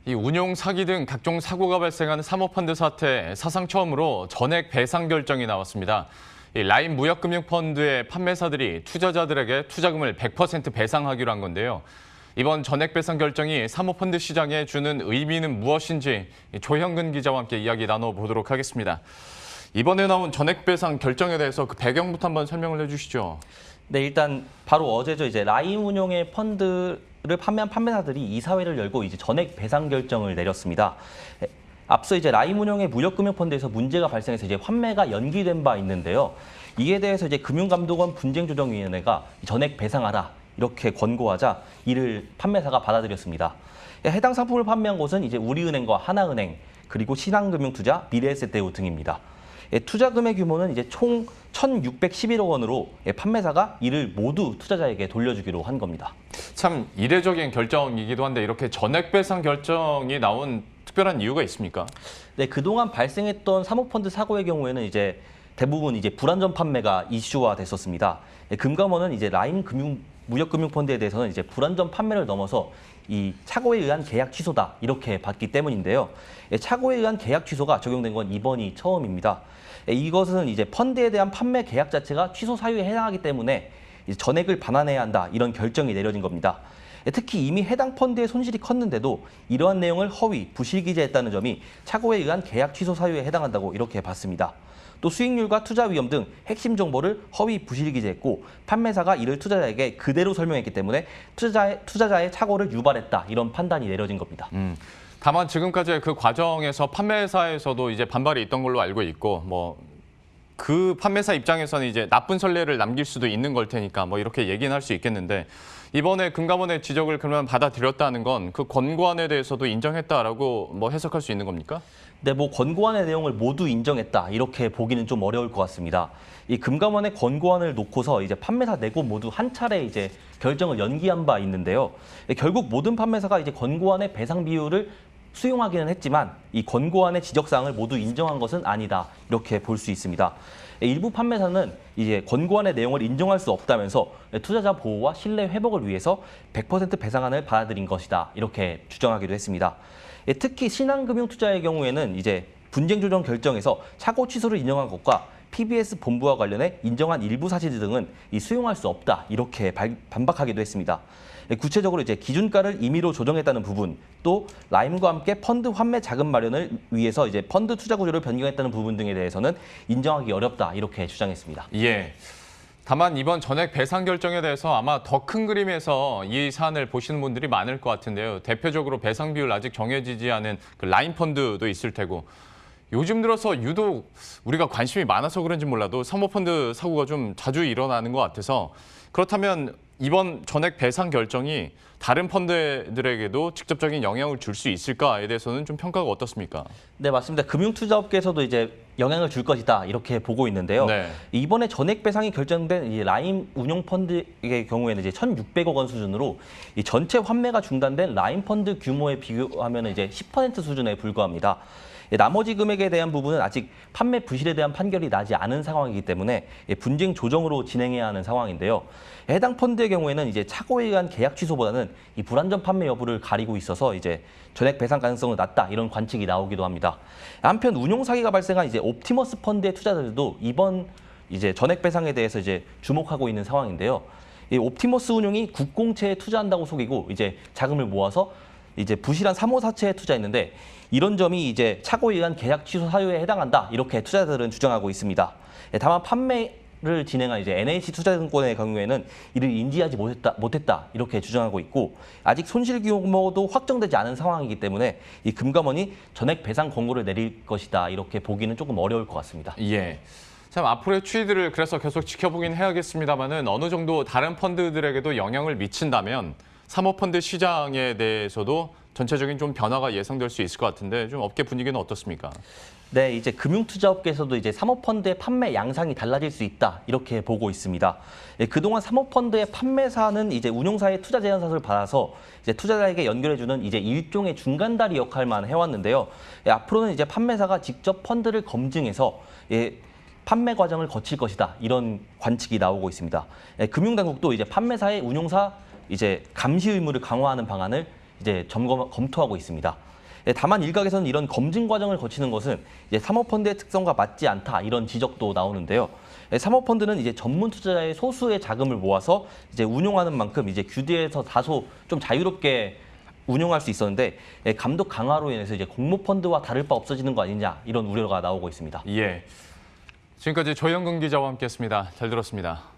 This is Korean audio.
이 운용 사기 등 각종 사고가 발생한 사모펀드 사태 사상 처음으로 전액 배상 결정이 나왔습니다. 이 라인 무역금융펀드의 판매사들이 투자자들에게 투자금을 100% 배상하기로 한 건데요. 이번 전액 배상 결정이 사모펀드 시장에 주는 의미는 무엇인지 조형근 기자와 함께 이야기 나눠보도록 하겠습니다. 이번에 나온 전액 배상 결정에 대해서 그 배경부터 한번 설명을 해주시죠. 네, 일단 바로 어제죠. 이제 라인 운용의 펀드를 판매한 판매사들이 이사회를 열고 이제 전액 배상 결정을 내렸습니다. 앞서 이제 라인 운용의 무역금융펀드에서 문제가 발생해서 이제 환매가 연기된 바 있는데요. 이에 대해서 이제 금융감독원 분쟁조정위원회가 전액 배상하라 이렇게 권고하자 이를 판매사가 받아들였습니다. 해당 상품을 판매한 곳은 이제 우리은행과 하나은행 그리고 신한금융투자, 미래에셋대우 등입니다. 투자 금액 규모는 이제 총 1,611억 원으로 판매사가 이를 모두 투자자에게 돌려주기로 한 겁니다. 참 이례적인 결정이기도 한데 이렇게 전액 배상 결정이 나온 특별한 이유가 있습니까? 네, 그동안 발생했던 사모펀드 사고의 경우에는 이제 대부분 이제 불안전 판매가 이슈화 됐었습니다. 금감원은 이제 라인 무역금융펀드에 대해서는 이제 불안전 판매를 넘어서 이 착오에 의한 계약 취소다 이렇게 봤기 때문인데요. 착오에 의한 계약 취소가 적용된 건 이번이 처음입니다. 이것은 이제 펀드에 대한 판매 계약 자체가 취소 사유에 해당하기 때문에 전액을 반환해야 한다 이런 결정이 내려진 겁니다. 특히 이미 해당 펀드의 손실이 컸는데도 이러한 내용을 허위, 부실기재했다는 점이 착오에 의한 계약 취소 사유에 해당한다고 이렇게 봤습니다. 또 수익률과 투자 위험 등 핵심 정보를 허위, 부실기재했고 판매사가 이를 투자자에게 그대로 설명했기 때문에 투자자의 착오를 유발했다 이런 판단이 내려진 겁니다. 다만 지금까지의 그 과정에서 판매사에서도 이제 반발이 있던 걸로 알고 있고 그 판매사 입장에서는 이제 나쁜 선례를 남길 수도 있는 걸 테니까 이렇게 얘기는 할 수 있겠는데 이번에 금감원의 지적을 그러면 받아들였다는 건 그 권고안에 대해서도 인정했다라고 해석할 수 있는 겁니까? 네, 권고안의 내용을 모두 인정했다 이렇게 보기는 좀 어려울 것 같습니다. 이 금감원의 권고안을 놓고서 이제 판매사 네 곳 모두 한 차례 이제 결정을 연기한 바 있는데요. 결국 모든 판매사가 이제 권고안의 배상 비율을 수용하기는 했지만 이 권고안의 지적사항을 모두 인정한 것은 아니다 이렇게 볼 수 있습니다. 일부 판매사는 이제 권고안의 내용을 인정할 수 없다면서 투자자 보호와 신뢰 회복을 위해서 100% 배상안을 받아들인 것이다 이렇게 주장하기도 했습니다. 특히 신한금융투자의 경우에는 이제 분쟁조정 결정에서 착오 취소를 인정한 것과 PBS 본부와 관련해 인정한 일부 사실 등은 수용할 수 없다 이렇게 반박하기도 했습니다. 구체적으로 이제 기준가를 임의로 조정했다는 부분, 또 라임과 함께 펀드 환매 자금 마련을 위해서 이제 펀드 투자 구조를 변경했다는 부분 등에 대해서는 인정하기 어렵다 이렇게 주장했습니다. 예. 다만 이번 전액 배상 결정에 대해서 아마 더 큰 그림에서 이 사안을 보시는 분들이 많을 것 같은데요. 대표적으로 배상 비율 아직 정해지지 않은 그 라인 펀드도 있을 테고 요즘 들어서 유독 우리가 관심이 많아서 그런지 몰라도 사모펀드 사고가 좀 자주 일어나는 것 같아서 그렇다면 이번 전액 배상 결정이 다른 펀드들에게도 직접적인 영향을 줄 수 있을까에 대해서는 좀 평가가 어떻습니까? 네, 맞습니다. 금융투자업계에서도 이제 영향을 줄 것이다 이렇게 보고 있는데요. 네. 이번에 전액 배상이 결정된 이 라인 운용 펀드의 경우에는 이제 1,600억 원 수준으로 이 전체 환매가 중단된 라인 펀드 규모에 비교하면 이제 10% 수준에 불과합니다. 나머지 금액에 대한 부분은 아직 판매 부실에 대한 판결이 나지 않은 상황이기 때문에 분쟁 조정으로 진행해야 하는 상황인데요. 해당 펀드의 경우에는 이제 착오에 의한 계약 취소보다는 이 불안전 판매 여부를 가리고 있어서 이제 전액 배상 가능성은 낮다 이런 관측이 나오기도 합니다. 한편 운용 사기가 발생한 이제 옵티머스 펀드의 투자자들도 이번 이제 전액 배상에 대해서 이제 주목하고 있는 상황인데요. 이 옵티머스 운용이 국공채에 투자한다고 속이고 이제 자금을 모아서 이제 부실한 사모사채에 투자했는데 이런 점이 이제 착오에 의한 계약 취소 사유에 해당한다 이렇게 투자자들은 주장하고 있습니다. 다만 판매를 진행한 이제 NH 투자증권의 경우에는 이를 인지하지 못했다 이렇게 주장하고 있고 아직 손실 규모도 확정되지 않은 상황이기 때문에 이 금감원이 전액 배상 권고를 내릴 것이다 이렇게 보기는 조금 어려울 것 같습니다. 예. 참 앞으로의 추이들을 그래서 계속 지켜보긴 해야겠습니다만은 어느 정도 다른 펀드들에게도 영향을 미친다면 사모펀드 시장에 대해서도 전체적인 좀 변화가 예상될 수 있을 것 같은데 좀 업계 분위기는 어떻습니까? 네, 이제 금융투자업계에서도 이제 사모펀드의 판매 양상이 달라질 수 있다 이렇게 보고 있습니다. 그동안 사모펀드의 판매사는 이제 운용사의 투자 제안 사실을 받아서 이제 투자자에게 연결해주는 이제 일종의 중간다리 역할만 해왔는데요. 앞으로는 이제 판매사가 직접 펀드를 검증해서 판매 과정을 거칠 것이다 이런 관측이 나오고 있습니다. 금융당국도 이제 판매사의 운용사 이제 감시 의무를 강화하는 방안을 이제 검토하고 있습니다. 다만 일각에서는 이런 검증 과정을 거치는 것은 이제 사모펀드의 특성과 맞지 않다 이런 지적도 나오는데요. 사모펀드는 이제 전문 투자자의 소수의 자금을 모아서 이제 운용하는 만큼 이제 규제에서 다소 좀 자유롭게 운용할 수 있었는데 감독 강화로 인해서 이제 공모펀드와 다를 바 없어지는 거 아니냐 이런 우려가 나오고 있습니다. 예. 지금까지 조영근 기자와 함께했습니다. 잘 들었습니다.